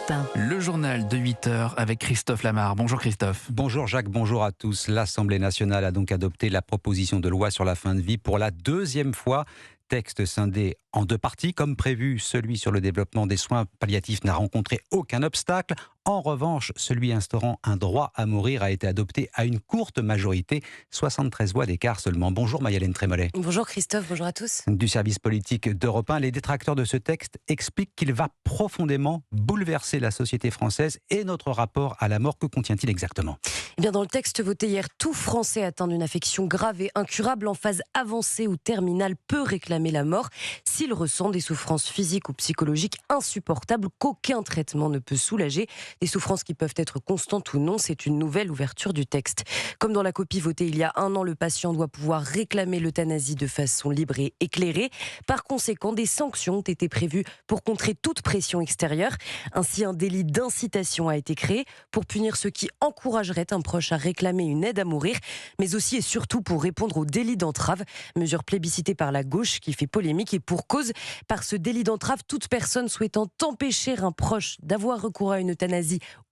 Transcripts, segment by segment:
1. Le journal de 8h avec Christophe Lamar. Bonjour Christophe. Bonjour Jacques, bonjour à tous. L'Assemblée nationale a donc adopté la proposition de loi sur la fin de vie pour la deuxième fois. Texte scindé en deux parties. Comme prévu, celui sur le développement des soins palliatifs n'a rencontré aucun obstacle. En revanche, celui instaurant un droit à mourir a été adopté à une courte majorité, 73 voix d'écart seulement. Bonjour Mayalène Trémollet. Bonjour Christophe, bonjour à tous. Du service politique d'Europe 1, les détracteurs de ce texte expliquent qu'il va profondément bouleverser la société française et notre rapport à la mort. Que contient-il exactement ? Eh bien, dans le texte voté hier, tout Français atteint d'une affection grave et incurable en phase avancée ou terminale peut réclamer la mort s'il ressent des souffrances physiques ou psychologiques insupportables qu'aucun traitement ne peut soulager. Des souffrances qui peuvent être constantes ou non, c'est une nouvelle ouverture du texte. Comme dans la copie votée il y a un an, le patient doit pouvoir réclamer l'euthanasie de façon libre et éclairée. Par conséquent, des sanctions ont été prévues pour contrer toute pression extérieure. Ainsi, un délit d'incitation a été créé pour punir ceux qui encourageraient un proche à réclamer une aide à mourir, mais aussi et surtout pour répondre au délit d'entrave, mesure plébiscitée par la gauche qui fait polémique et pour cause. Par ce délit d'entrave, toute personne souhaitant empêcher un proche d'avoir recours à une euthanasie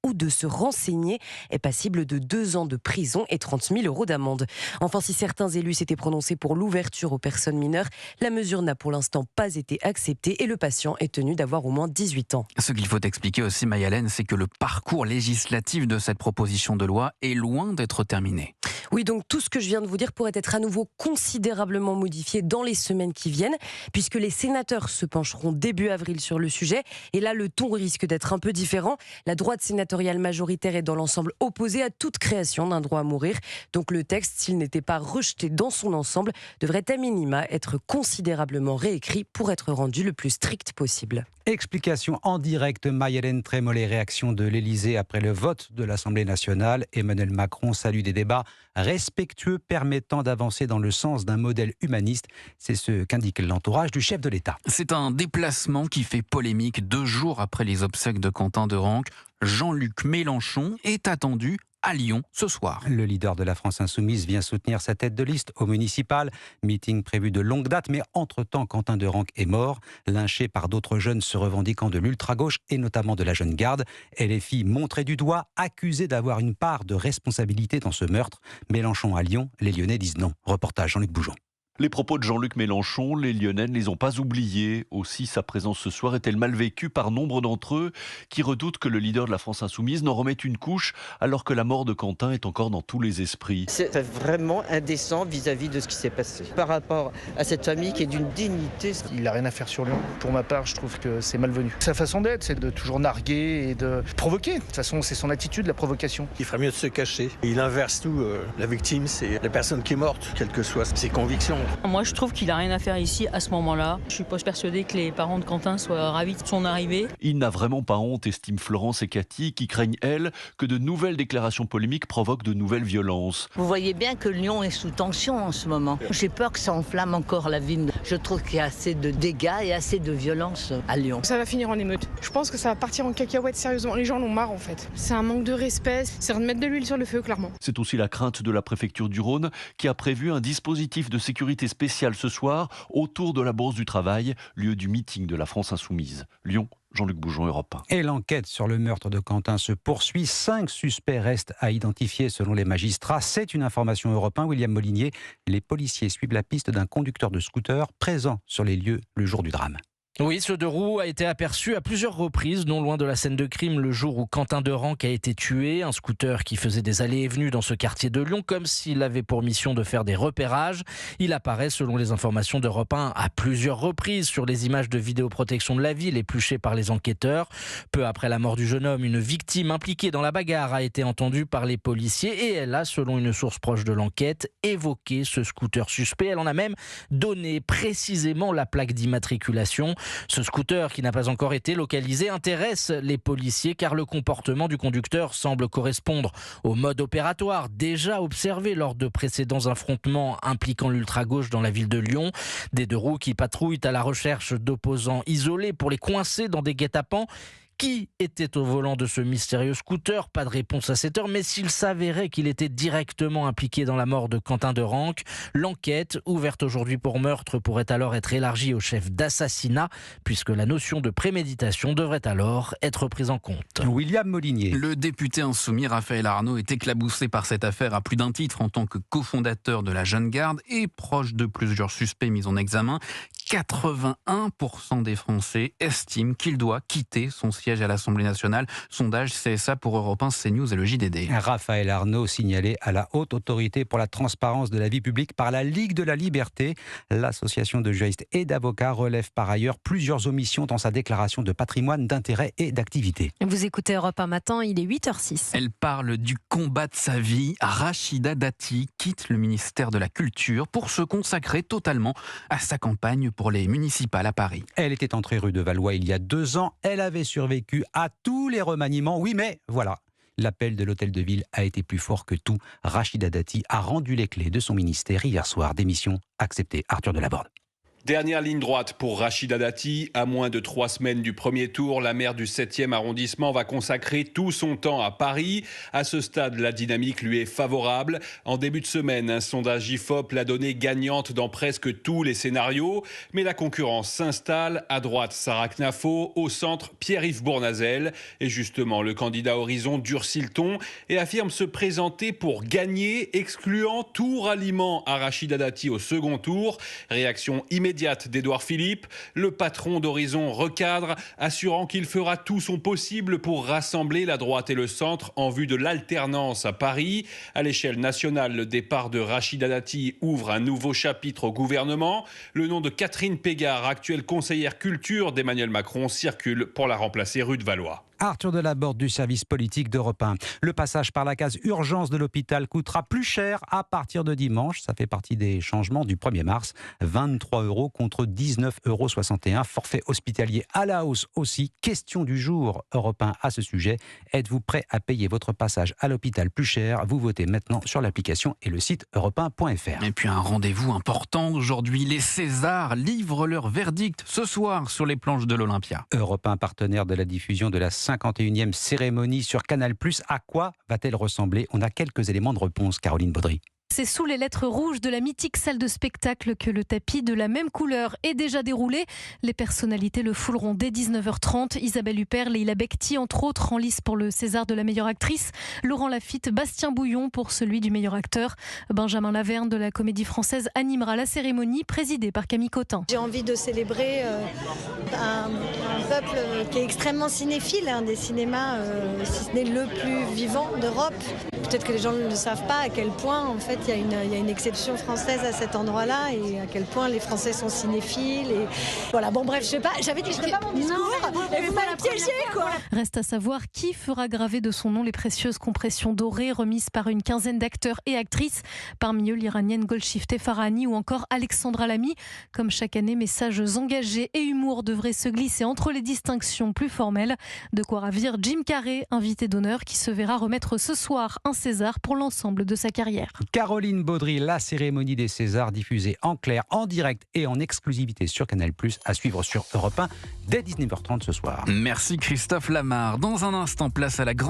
ou de se renseigner est passible de 2 ans de prison et 30 000 € d'amende. Enfin, si certains élus s'étaient prononcés pour l'ouverture aux personnes mineures, la mesure n'a pour l'instant pas été acceptée et le patient est tenu d'avoir au moins 18 ans. Ce qu'il faut expliquer aussi, Mayalène, c'est que le parcours législatif de cette proposition de loi est loin d'être terminé. Oui, donc tout ce que je viens de vous dire pourrait être à nouveau considérablement modifié dans les semaines qui viennent, puisque les sénateurs se pencheront début avril sur le sujet. Et là, le ton risque d'être un peu différent. La droite sénatoriale majoritaire est dans l'ensemble opposée à toute création d'un droit à mourir. Donc le texte, s'il n'était pas rejeté dans son ensemble, devrait à minima être considérablement réécrit pour être rendu le plus strict possible. Explication en direct, Mayalène Trémollet, réaction de l'Élysée après le vote de l'Assemblée nationale. Emmanuel Macron salue des débats respectueux permettant d'avancer dans le sens d'un modèle humaniste. C'est ce qu'indique l'entourage du chef de l'État. C'est un déplacement qui fait polémique 2 jours après les obsèques de Quentin Derenc. Jean-Luc Mélenchon est attendu à Lyon ce soir. Le leader de la France Insoumise vient soutenir sa tête de liste au municipal. Meeting prévu de longue date, mais entre-temps, Quentin Derenc est mort, lynché par d'autres jeunes se revendiquant de l'ultra-gauche et notamment de la jeune garde. LFI montré du doigt, accusé d'avoir une part de responsabilité dans ce meurtre. Mélenchon à Lyon, les Lyonnais disent non. Reportage Jean-Luc Boujon. Les propos de Jean-Luc Mélenchon, les Lyonnais ne les ont pas oubliés. Aussi, sa présence ce soir est-elle mal vécue par nombre d'entre eux qui redoutent que le leader de la France Insoumise n'en remette une couche alors que la mort de Quentin est encore dans tous les esprits. C'est vraiment indécent vis-à-vis de ce qui s'est passé. Par rapport à cette famille qui est d'une dignité. Il n'a rien à faire sur Lyon. Pour ma part, je trouve que c'est malvenu. Sa façon d'être, c'est de toujours narguer et de provoquer. De toute façon, c'est son attitude, la provocation. Il ferait mieux de se cacher. Il inverse tout. La victime, c'est la personne qui est morte, quelles que soient ses convictions. Moi, je trouve qu'il n'a rien à faire ici à ce moment-là. Je suis pas persuadée que les parents de Quentin soient ravis de son arrivée. Il n'a vraiment pas honte, estiment Florence et Cathy, qui craignent, elles, que de nouvelles déclarations polémiques provoquent de nouvelles violences. Vous voyez bien que Lyon est sous tension en ce moment. J'ai peur que ça enflamme encore la ville. Je trouve qu'il y a assez de dégâts et assez de violence à Lyon. Ça va finir en émeute. Je pense que ça va partir en cacahuète, sérieusement. Les gens en ont marre, en fait. C'est un manque de respect. C'est de mettre de l'huile sur le feu, clairement. C'est aussi la crainte de la préfecture du Rhône, qui a prévu un dispositif de sécurité spécial ce soir autour de la Bourse du Travail, lieu du meeting de la France Insoumise. Lyon, Jean-Luc Boujon, Europe 1. Et l'enquête sur le meurtre de Quentin se poursuit. 5 suspects restent à identifier selon les magistrats. C'est une information Europe 1. William Molinier, les policiers suivent la piste d'un conducteur de scooter présent sur les lieux le jour du drame. Oui, ce 2 roues a été aperçu à plusieurs reprises, non loin de la scène de crime, le jour où Quentin Derenc a été tué. Un scooter qui faisait des allées et venues dans ce quartier de Lyon, comme s'il avait pour mission de faire des repérages. Il apparaît, selon les informations d'Europe 1, à plusieurs reprises sur les images de vidéoprotection de la ville épluchées par les enquêteurs. Peu après la mort du jeune homme, une victime impliquée dans la bagarre a été entendue par les policiers et elle a, selon une source proche de l'enquête, évoqué ce scooter suspect. Elle en a même donné précisément la plaque d'immatriculation. Ce scooter, qui n'a pas encore été localisé, intéresse les policiers car le comportement du conducteur semble correspondre au mode opératoire déjà observé lors de précédents affrontements impliquant l'ultra-gauche dans la ville de Lyon. Des 2 roues qui patrouillent à la recherche d'opposants isolés pour les coincer dans des guet-apens Qui était au volant de ce mystérieux scooter? Pas de réponse à cette heure, mais s'il s'avérait qu'il était directement impliqué dans la mort de Quentin de Ranc, l'enquête, ouverte aujourd'hui pour meurtre, pourrait alors être élargie au chef d'assassinat, puisque la notion de préméditation devrait alors être prise en compte. William Molinier. Le député insoumis Raphaël Arnaud est éclaboussé par cette affaire à plus d'un titre en tant que cofondateur de la Jeune Garde et proche de plusieurs suspects mis en examen. 81% des Français estiment qu'il doit quitter son siège à l'Assemblée nationale. Sondage CSA pour Europe 1, CNews et le JDD. Raphaël Arnaud signalé à la Haute Autorité pour la transparence de la vie publique par la Ligue de la Liberté. L'association de juristes et d'avocats relève par ailleurs plusieurs omissions dans sa déclaration de patrimoine, d'intérêt et d'activité. Vous écoutez Europe 1 matin, il est 8h06. Elle parle du combat de sa vie. Rachida Dati quitte le ministère de la Culture pour se consacrer totalement à sa campagne pour les municipales à Paris. Elle était entrée rue de Valois il y a 2 ans. Elle avait survécu à tous les remaniements. Oui, mais voilà. L'appel de l'hôtel de ville a été plus fort que tout. Rachida Dati a rendu les clés de son ministère hier soir. Démission acceptée. Arthur Delaborde. Dernière ligne droite pour Rachida Dati. À moins de 3 semaines du premier tour, la maire du 7e arrondissement va consacrer tout son temps à Paris. À ce stade, la dynamique lui est favorable. En début de semaine, un sondage IFOP l'a donnée gagnante dans presque tous les scénarios. Mais la concurrence s'installe. À droite, Sarah Knafo. Au centre, Pierre-Yves Bournazel. Et justement, le candidat Horizon durcit le ton et affirme se présenter pour gagner, excluant tout ralliement à Rachida Dati au second tour. Réaction immédiate d'Édouard Philippe. Le patron d'Horizon recadre, assurant qu'il fera tout son possible pour rassembler la droite et le centre en vue de l'alternance à Paris. À l'échelle nationale, le départ de Rachida Dati ouvre un nouveau chapitre au gouvernement. Le nom de Catherine Pégard, actuelle conseillère culture d'Emmanuel Macron, circule pour la remplacer rue de Valois. Arthur Delaborde du service politique d'Europe 1. Le passage par la case urgence de l'hôpital coûtera plus cher à partir de dimanche. Ça fait partie des changements du 1er mars. 23 € contre 19,61 €. Forfait hospitalier à la hausse aussi. Question du jour Europe 1 à ce sujet. Êtes-vous prêt à payer votre passage à l'hôpital plus cher? Vous votez maintenant sur l'application et le site europe1.fr. Et puis un rendez-vous important aujourd'hui. Les Césars livrent leur verdict ce soir sur les planches de l'Olympia. Europe 1, partenaire de la diffusion de la 51e cérémonie sur Canal+. À quoi va-t-elle ressembler? On a quelques éléments de réponse, Caroline Baudry. C'est sous les lettres rouges de la mythique salle de spectacle que le tapis de la même couleur est déjà déroulé. Les personnalités le fouleront dès 19h30. Isabelle Huppert, Leila Bekti, entre autres, en lice pour le César de la meilleure actrice. Laurent Lafitte, Bastien Bouillon pour celui du meilleur acteur. Benjamin Laverne de la Comédie Française animera la cérémonie présidée par Camille Cotin. J'ai envie de célébrer un peuple qui est extrêmement cinéphile, un des cinémas, si ce n'est le plus vivant d'Europe. Peut-être que les gens ne savent pas à quel point, en fait, il y a une exception française à cet endroit-là et à quel point les Français sont cinéphiles. Et voilà, bon bref, je sais pas, j'avais dit que je n'étais pas mon discours et vous m'avez piégé, quoi. Reste à savoir qui fera graver de son nom les précieuses compressions dorées remises par une quinzaine d'acteurs et actrices, parmi eux l'Iranienne Golshifteh Farahani ou encore Alexandra Lamy. Comme chaque année, messages engagés et humour devraient se glisser entre les distinctions plus formelles. De quoi ravir Jim Carrey, invité d'honneur, qui se verra remettre ce soir un César pour l'ensemble de sa carrière. Caroline Baudry, la cérémonie des Césars diffusée en clair, en direct et en exclusivité sur Canal+, à suivre sur Europe 1 dès 19h30 ce soir. Merci Christophe Lamar. Dans un instant, place à la grande